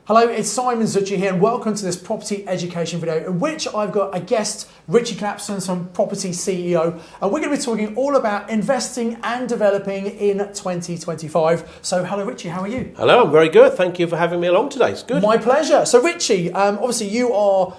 Hello, it's Simon Zucci here and welcome to this property education video in which I've got a guest, Richie Clapson, some property CEO, and we're going to be talking all about investing and developing in 2025. So hello Richie, how are you? Hello, I'm very good. Thank you for having me along today. It's good. My pleasure. So Richie, obviously you are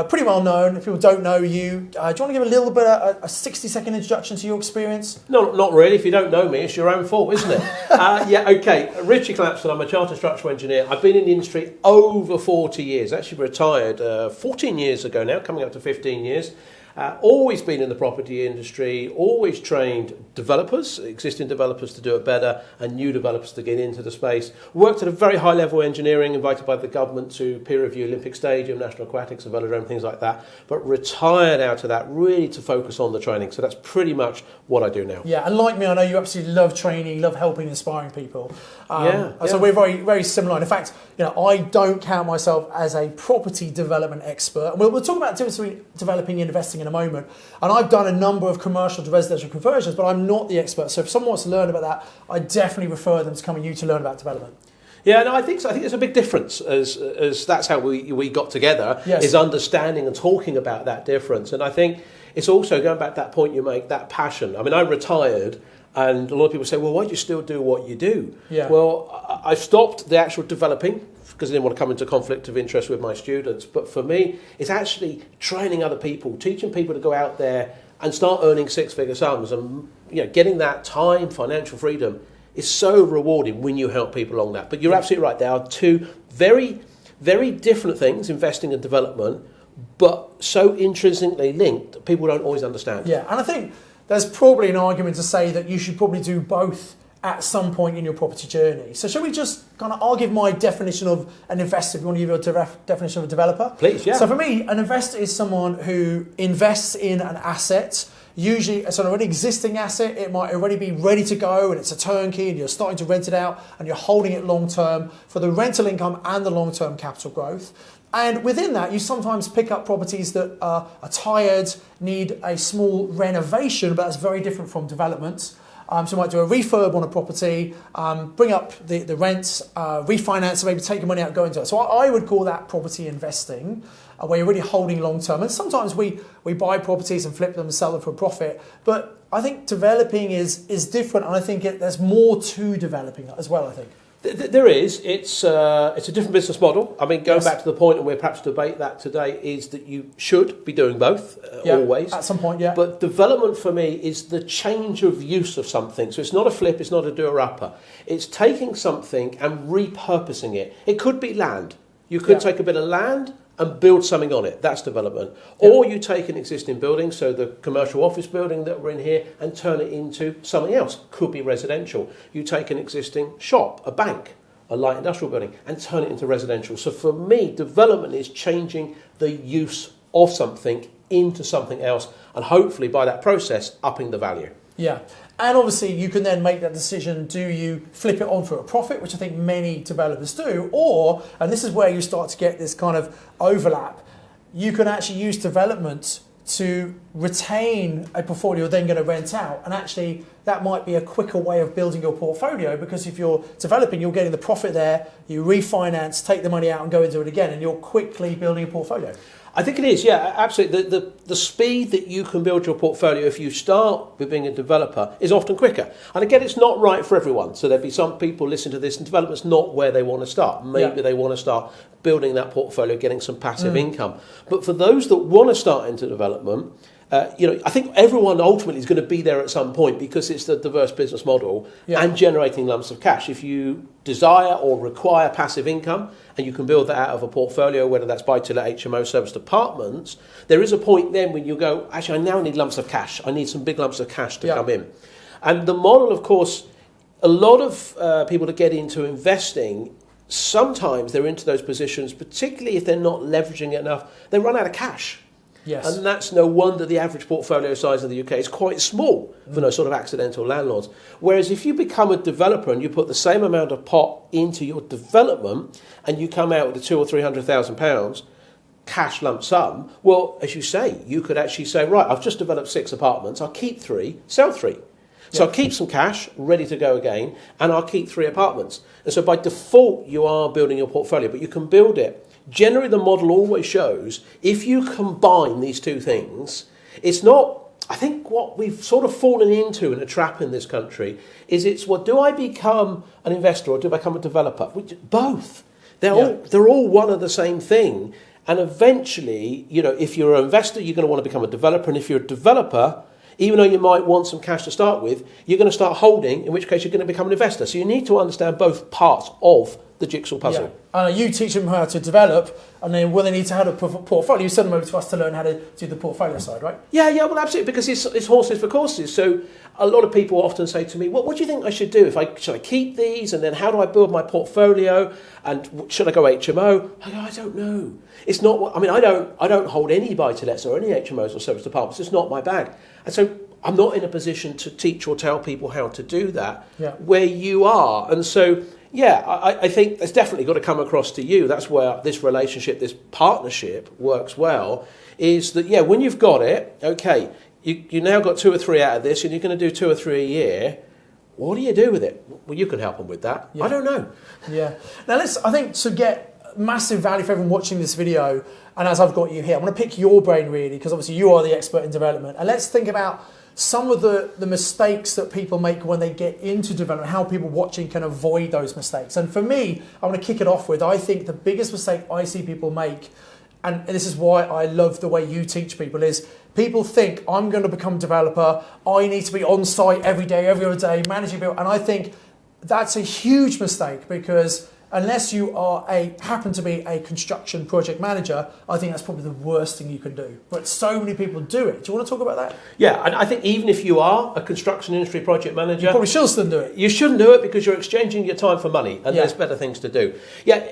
pretty well known. If people don't know you, do you want to give a little bit of a 60-second introduction to your experience? No, not really. If you don't know me, it's your own fault, isn't it? Okay. Richie Clapson, I'm a chartered structural engineer. I've been in the industry over 40 years. Actually retired 14 years ago now, coming up to 15 years. Always been in the property industry, always trained developers, existing developers to do it better and new developers to get into the space. Worked at a very high level engineering, invited by the government to peer review Olympic Stadium, National Aquatics and Velodrome, things like that. But retired out of that really to focus on the training. So that's pretty much what I do now. Yeah, and like me, I know you absolutely love training, love helping, inspiring people. So we're very, very similar. And in fact, I don't count myself as a property development expert. And we'll talk about developing and investing in a moment. And I've done a number of commercial to residential conversions, but I'm not the expert. So if someone wants to learn about that, I definitely refer them to coming to you to learn about development. Yeah, no, I think so. I think there's a big difference as that's how we got together, yes, is understanding and talking about that difference. And I think it's also going back to that point you make, that passion. I mean, I retired and a lot of people say, well, why do you still do what you do? Yeah. Well, I've stopped the actual developing because I didn't want to come into conflict of interest with my students. But for me, it's actually training other people, teaching people to go out there and start earning six-figure sums and getting that time, financial freedom is so rewarding when you help people along that. But you're absolutely right. There are two very, very different things, investing and development, but so intrinsically linked that people don't always understand. Yeah, and I think there's probably an argument to say that you should probably do both at some point in your property journey. So shall we just I'll give my definition of an investor, if you want to give your definition of a developer? Please, yeah. So for me, an investor is someone who invests in an asset, usually a sort of an existing asset. It might already be ready to go and it's a turnkey and you're starting to rent it out and you're holding it long term for the rental income and the long term capital growth. And within that, you sometimes pick up properties that are tired, need a small renovation, but that's very different from development. So you might do a refurb on a property, bring up the rents, refinance, maybe take your money out and go into it. So I would call that property investing, where you're really holding long term. And sometimes we buy properties and flip them and sell them for a profit. But I think developing is different, and I think there's more to developing as well, I think. There is. It's a different business model. I mean, going back to the point, and we'll perhaps debate that today, is that you should be doing both, always. At some point, yeah. But development for me is the change of use of something. So it's not a flip, it's not a doer-upper. It's taking something and repurposing it. It could be land. You could take a bit of land and build something on it. That's development. Yeah. Or you take an existing building, so the commercial office building that we're in here, and turn it into something else. Could be residential. You take an existing shop, a bank, a light industrial building, and turn it into residential. So for me, development is changing the use of something into something else, and hopefully by that process, upping the value. Yeah. And obviously you can then make that decision, do you flip it on for a profit, which I think many developers do, or, and this is where you start to get this kind of overlap, you can actually use development to retain a portfolio you're then going to rent out. And actually that might be a quicker way of building your portfolio, because if you're developing, you're getting the profit there, you refinance, take the money out and go into it again, and you're quickly building a portfolio. I think it is, yeah, absolutely. The speed that you can build your portfolio if you start with being a developer is often quicker. And again, it's not right for everyone. So there'll be some people listening to this and development's not where they want to start. Maybe they want to start building that portfolio, getting some passive income. But for those that want to start into development, I think everyone ultimately is going to be there at some point because it's the diverse business model and generating lumps of cash. If you desire or require passive income and you can build that out of a portfolio, whether that's buy-to-let, HMO, serviced apartments, there is a point then when you go, actually, I now need lumps of cash. I need some big lumps of cash to come in. And the model, of course, a lot of people that get into investing, sometimes they're into those positions, particularly if they're not leveraging it enough, they run out of cash. Yes. And that's no wonder the average portfolio size in the UK is quite small for those sort of accidental landlords. Whereas if you become a developer and you put the same amount of pot into your development and you come out with £200,000 or £300,000 cash lump sum, well, as you say, you could actually say, right, I've just developed 6 apartments, I'll keep 3, sell 3. So I'll keep some cash ready to go again, and I'll keep 3 apartments. And so by default, you are building your portfolio, but you can build it. Generally, the model always shows if you combine these two things, it's not. I think what we've sort of fallen into in a trap in this country is do I become an investor or do I become a developer? Both. They're all one and the same thing. And eventually, if you're an investor, you're going to want to become a developer. And if you're a developer, even though you might want some cash to start with, you're going to start holding, in which case you're going to become an investor. So you need to understand both parts of the jigsaw puzzle. Yeah. And you teach them how to develop, and then when they need to have a portfolio, you send them over to us to learn how to do the portfolio side, right? Yeah, well, absolutely, because it's horses for courses. So a lot of people often say to me, what do you think I should do? Should I keep these, and then how do I build my portfolio, and should I go HMO? I go, I don't know. It's not what, I don't hold any buy-to-lets or any HMOs or service departments. It's not my bag. And so I'm not in a position to teach or tell people how to do that where you are. And so, I think it's definitely got to come across to you. That's where this relationship, this partnership works well, is that, when you've got it, okay, you now got 2 or 3 out of this and you're going to do 2 or 3 a year. What do you do with it? Well, you can help them with that. Yeah. I don't know. Yeah. Now, I think to get massive value for everyone watching this video, and as I've got you here, I'm going to pick your brain really, because obviously you are the expert in development. And let's think about some of the mistakes that people make when they get into development, how people watching can avoid those mistakes. And for me, I want to kick it off with, I think the biggest mistake I see people make, and this is why I love the way you teach people, is people think, I'm going to become a developer, I need to be on site every day, every other day, managing people. And I think that's a huge mistake, because unless you happen to be a construction project manager, I think that's probably the worst thing you can do. But so many people do it. Do you want to talk about that? Yeah, and I think even if you are a construction industry project manager, you probably shouldn't do it. You shouldn't do it because you're exchanging your time for money, and there's better things to do. Yeah,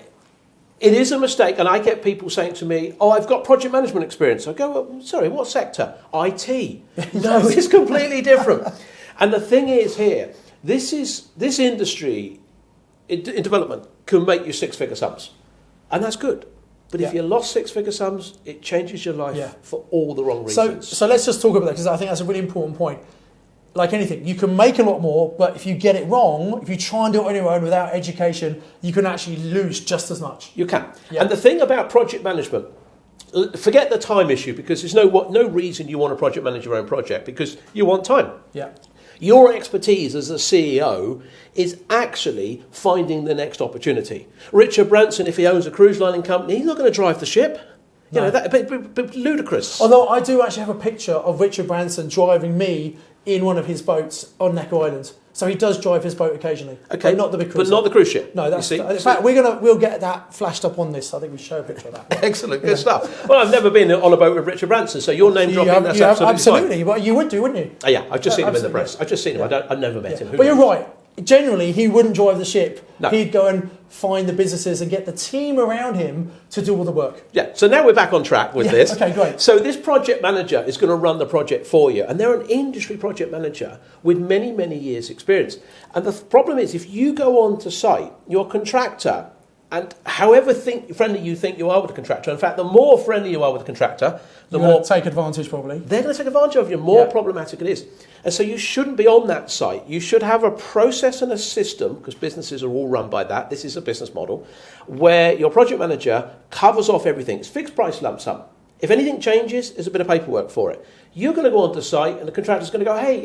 it is a mistake, and I get people saying to me, I've got project management experience. I go, well, sorry, what sector? IT. No, it's completely different. And the thing is here, this industry in development can make you 6-figure sums, and that's good. But if you lost 6-figure sums, it changes your life for all the wrong reasons. So let's just talk about that, because I think that's a really important point. Like anything, you can make a lot more, but if you get it wrong, if you try and do it on your own without education, you can actually lose just as much. You can. Yeah. And the thing about project management, forget the time issue, because there's no reason you want to project manage your own project, because you want time. Yeah. Your expertise as a CEO is actually finding the next opportunity. Richard Branson, if he owns a cruise lining company, he's not going to drive the ship. You know, that'd ludicrous. Although I do actually have a picture of Richard Branson driving me in one of his boats on Necker Island. So he does drive his boat occasionally. Okay, but not the big cruise. But not the cruise ship. No, that's. In fact, we'll get that flashed up on this. I think we show a picture of that. Excellent, good stuff. Well, I've never been on a boat with Richard Branson, so your name dropping, that's absolutely fine. Well, you would do, wouldn't you? Oh, yeah, I've just seen him in the press. I've just seen him. I've never met him. But you're right. Generally, he wouldn't drive the ship. No. He'd go and find the businesses and get the team around him to do all the work. Yeah, so now we're back on track with this. Okay, great. So this project manager is going to run the project for you, and they're an industry project manager with many, many years' experience. And the problem is, if you go on to site, your contractor, and however friendly you think you are with the contractor, in fact, the more friendly you are with the contractor, the more take advantage probably. They're going to take advantage of you, more problematic it is. And so you shouldn't be on that site. You should have a process and a system, because businesses are all run by that. This is a business model, where your project manager covers off everything. It's fixed price lump sum. If anything changes, there's a bit of paperwork for it. You're going to go onto site and the contractor's going to go, hey,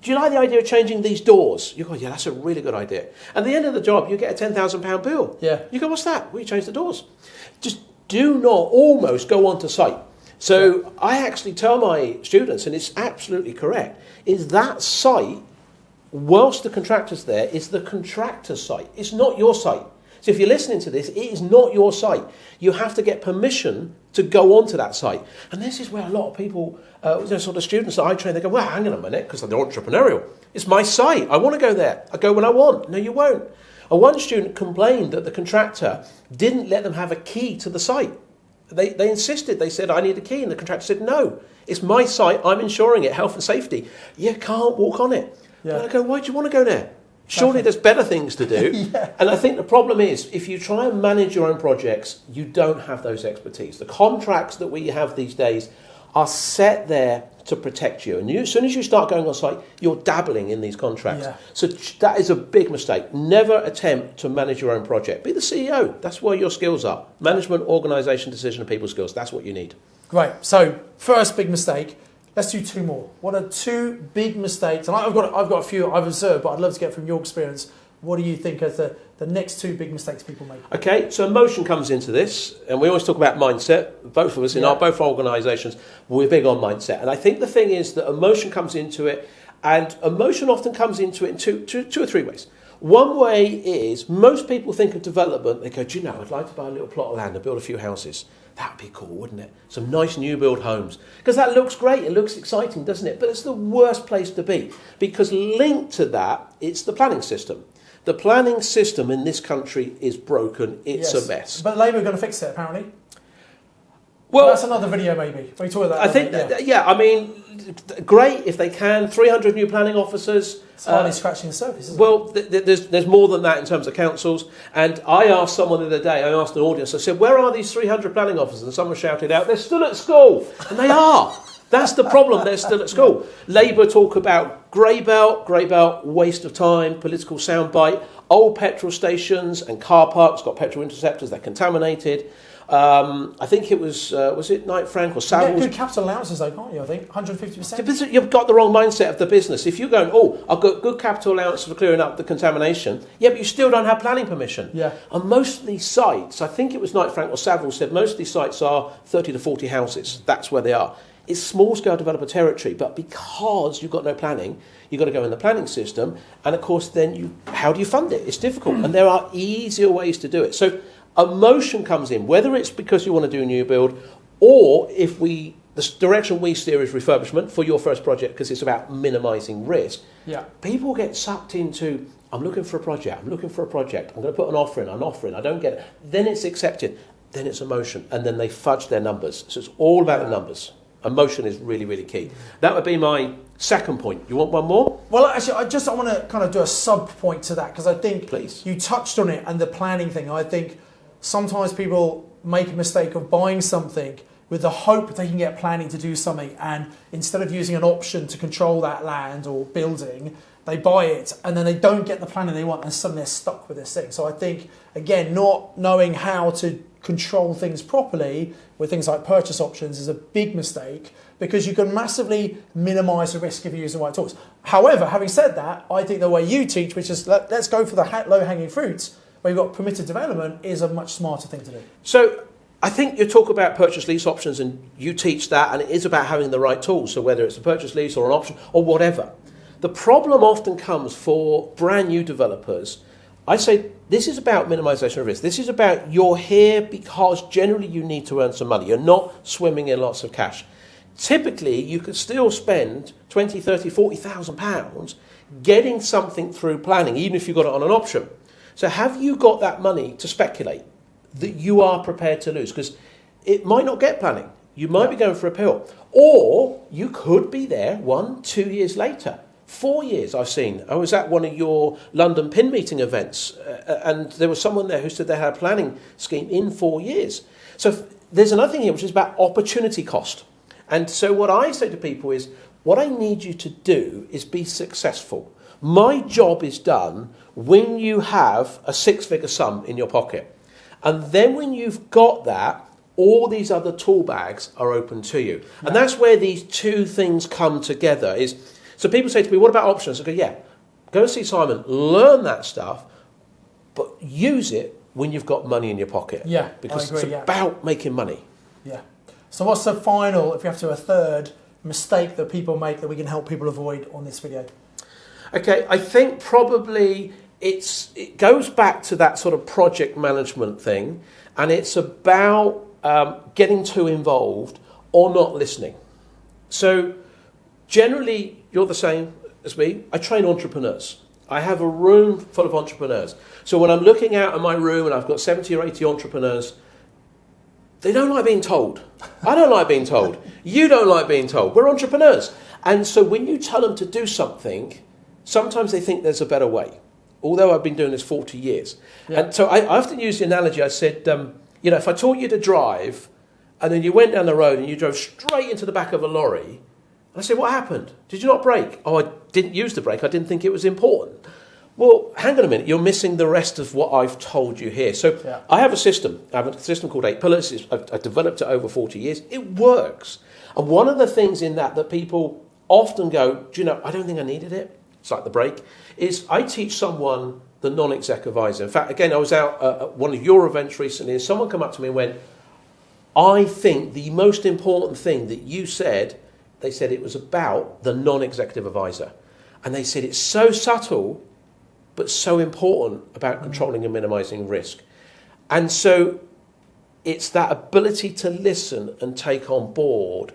do you like the idea of changing these doors? You go, yeah, that's a really good idea. And at the end of the job, you get a £10,000 bill. Yeah. You go, what's that? Well, you change the doors. Just do not almost go onto site. So I actually tell my students, and it's absolutely correct, is that site, whilst the contractor's there, is the contractor's site. It's not your site. So if you're listening to this, it is not your site. You have to get permission to go onto that site. And this is where a lot of people, sort of students that I train, they go, well, hang on a minute, because they're entrepreneurial. It's my site. I want to go there. I go when I want. No, you won't. And one student complained that the contractor didn't let them have a key to the site. They insisted. They said, I need a key. And the contractor said, no, it's my site. I'm insuring it, health and safety. You can't walk on it. Yeah. And I go, why do you want to go there? Surely there's better things to do. Yeah. And I think the problem is, if you try and manage your own projects, you don't have those expertise. The contracts that we have these days are set there to protect you. And as soon as you start going on site, you're dabbling in these contracts. Yeah. So that is a big mistake. Never attempt to manage your own project. Be the CEO. That's where your skills are. Management, organisation, decision and people skills. That's what you need. Great. So first big mistake. Let's do two more. What are two big mistakes? And I've got a few I've observed, but I'd love to get from your experience. What do you think are the next two big mistakes people make? Okay, so emotion comes into this, and we always talk about mindset. Both of us in both our organisations, we're big on mindset. And I think the thing is that emotion comes into it, and emotion often comes into it in two or three ways. One way is most people think of development, they go, do you know, I'd like to buy a little plot of land and build a few houses. That would be cool, wouldn't it? Some nice new build homes. Because that looks great, it looks exciting, doesn't it? But it's the worst place to be. Because linked to that, it's the planning system. The planning system in this country is broken. It's a mess. But Labour are going to fix it, apparently. Well, that's another video, maybe. We talk about that. I think, I mean, great if they can. 300 new planning officers. It's hardly scratching the surface, isn't it? Well, there's more than that in terms of councils. And I asked someone the other day, I asked an audience, I said, where are these 300 planning officers? And someone shouted out, they're still at school. And they are. That's the problem, they're still at school. Labour talk about grey belt, waste of time, political soundbite, old petrol stations and car parks got petrol interceptors, they're contaminated. I think it was it Knight Frank or Savills? You get good capital allowances though, can't you, I think? 150%? You've got the wrong mindset of the business. If you're going, I've got good capital allowance for clearing up the contamination, but you still don't have planning permission. Yeah. And most of these sites, I think it was Knight Frank or Savills said, most of these sites are 30 to 40 houses. That's where they are. It's small-scale developer territory, but because you've got no planning, you've got to go in the planning system, and of course then how do you fund it? It's difficult, and there are easier ways to do it. So emotion comes in, whether it's because you want to do a new build, or if the direction we steer is refurbishment for your first project, because it's about minimising risk. Yeah. People get sucked into, I'm looking for a project, I'm going to put an offer in, I don't get it. Then it's accepted, then it's emotion, and then they fudge their numbers. So it's all about the numbers. Emotion is really, really key. That would be my second point. You want one more? Well, actually, I want to kind of do a sub-point to that, because I think Please. You touched on it, and the planning thing. I think sometimes people make a mistake of buying something with the hope they can get planning to do something, and instead of using an option to control that land or building, they buy it, and then they don't get the planning they want, and suddenly they're stuck with this thing. So I think, again, not knowing how to control things properly with things like purchase options is a big mistake, because you can massively minimise the risk if you use the right tools. However, having said that, I think the way you teach, which is let's go for the low-hanging fruits, where you've got permitted development, is a much smarter thing to do. So I think you talk about purchase lease options, and you teach that, and it is about having the right tools. So whether it's a purchase lease or an option or whatever. The problem often comes for brand new developers. I say this is about minimisation of risk. This is about you're here because generally you need to earn some money. You're not swimming in lots of cash. Typically, you could still spend 20, 30, 40,000 pounds getting something through planning, even if you got it on an option. So have you got that money to speculate that you are prepared to lose? Because it might not get planning. You might be going for a pill. Or you could be there 1, 2 years later. 4 years I've seen. I was at one of your London PIN meeting events, and there was someone there who said they had a planning scheme in 4 years. So there's another thing here, which is about opportunity cost. And so what I say to people is, what I need you to do is be successful. My job is done when you have a 6-figure sum in your pocket. And then when you've got that, all these other tool bags are open to you. And that's where these two things come together. So people say to me, what about options? I go, go and see Simon, learn that stuff, but use it when you've got money in your pocket. Yeah, because I agree, it's about making money. Yeah. So what's the final, if you have to, a third mistake that people make that we can help people avoid on this video? Okay, I think probably it goes back to that sort of project management thing, and it's about getting too involved or not listening. So generally, you're the same as me. I train entrepreneurs. I have a room full of entrepreneurs. So when I'm looking out in my room and I've got 70 or 80 entrepreneurs, they don't like being told. I don't like being told. You don't like being told. We're entrepreneurs. And so when you tell them to do something, sometimes they think there's a better way, although I've been doing this 40 years. Yeah. And so I often use the analogy. I said, if I taught you to drive and then you went down the road and you drove straight into the back of a lorry, And I said, what happened? Did you not brake? Oh, I didn't use the brake. I didn't think it was important. Well, hang on a minute. You're missing the rest of what I've told you here. So I have a system. I have a system called 8 Pillars. I've developed it over 40 years. It works. And one of the things in that people often go, do you know, I don't think I needed it. It's like the brake. Is I teach someone the non-exec advisor. In fact, again, I was out at one of your events recently and someone came up to me and went, I think the most important thing that you said, they said it was about the non-executive advisor. And they said it's so subtle, but so important about controlling and minimizing risk. And so it's that ability to listen and take on board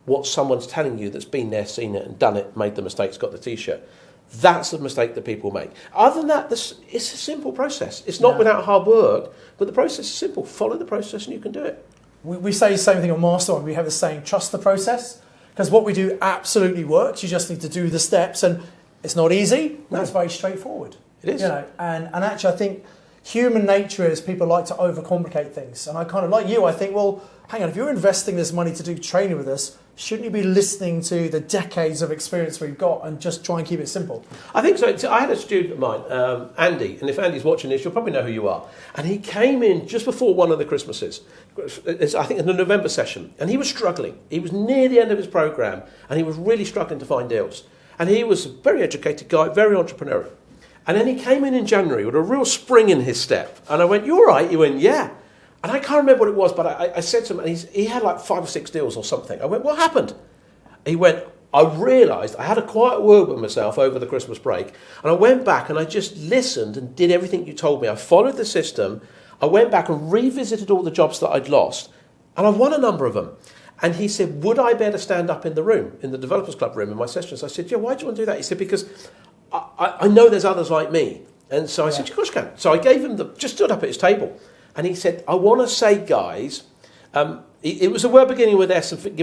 what someone's telling you that's been there, seen it, and done it, made the mistakes, got the T-shirt. That's the mistake that people make. Other than that, it's a simple process. It's not without hard work, but the process is simple. Follow the process and you can do it. We say the same thing on Mastermind. We have the saying, trust the process, because what we do absolutely works. You just need to do the steps, and it's not easy, but it's very straightforward. It is. You know, and actually I think human nature is people like to overcomplicate things. And I kind of, like you, I think, well, hang on, if you're investing this money to do training with us, shouldn't you be listening to the decades of experience we've got and just try and keep it simple? I think so. I had a student of mine, Andy, and if Andy's watching this, you'll probably know who you are. And he came in just before one of the Christmases, I think in the November session, and he was struggling. He was near the end of his program, and he was really struggling to find deals. And he was a very educated guy, very entrepreneurial. And then he came in January with a real spring in his step. And I went, you all right? He went, yeah. And I can't remember what it was, but I said to him, and he had like 5 or 6 deals or something. I went, what happened? He went, I realised I had a quiet word with myself over the Christmas break. And I went back and I just listened and did everything you told me. I followed the system. I went back and revisited all the jobs that I'd lost. And I won a number of them. And he said, would I be able to stand up in the room, in the Developers Club room in my sessions? I said, yeah, why do you want to do that? He said, because I know there's others like me. And so I said, of course you can. So I gave him just stood up at his table. And he said, I want to say, guys, it was a word beginning with S and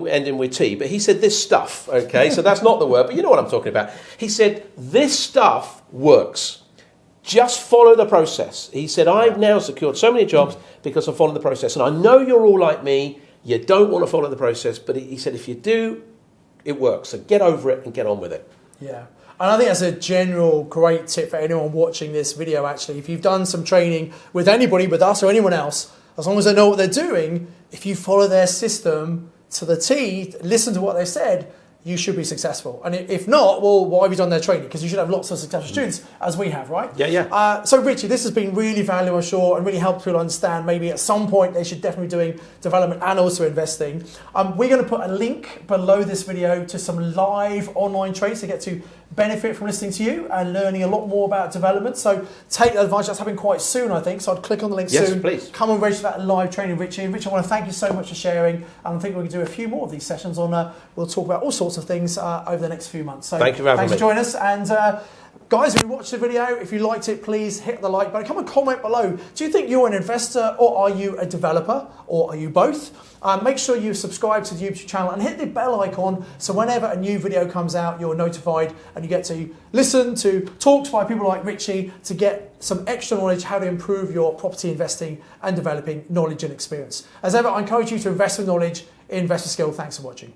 ending with T, but he said this stuff, okay? So that's not the word, but you know what I'm talking about. He said, this stuff works. Just follow the process. He said, I've now secured so many jobs because I followed the process. And I know you're all like me. You don't want to follow the process, but he said, if you do, it works. So get over it and get on with it. Yeah. And I think that's a general great tip for anyone watching this video, actually. If you've done some training with anybody, with us or anyone else, as long as they know what they're doing, if you follow their system to the T, listen to what they said, you should be successful. And if not, well, why have you done their training? Because you should have lots of successful students, as we have, right? Yeah. So, Richie, this has been really valuable, I'm sure, and really helped people understand maybe at some point they should definitely be doing development and also investing. We're going to put a link below this video to some live online trades to get to benefit from listening to you and learning a lot more about development. So take that advantage. That's happening quite soon, I think. So I'd click on the link soon. Yes, please. Come and register that live training, Richie. And Richie, I want to thank you so much for sharing. And I think we can do a few more of these sessions on. We'll talk about all sorts of things over the next few months. So thank you for having me. Thanks for joining us. And guys, if you watched the video, if you liked it, please hit the like button. Come and comment below. Do you think you're an investor or are you a developer or are you both? Make sure you subscribe to the YouTube channel and hit the bell icon so whenever a new video comes out, you're notified and you get to listen to talks by people like Richie to get some extra knowledge how to improve your property investing and developing knowledge and experience. As ever, I encourage you to invest with knowledge, invest with skill. Thanks for watching.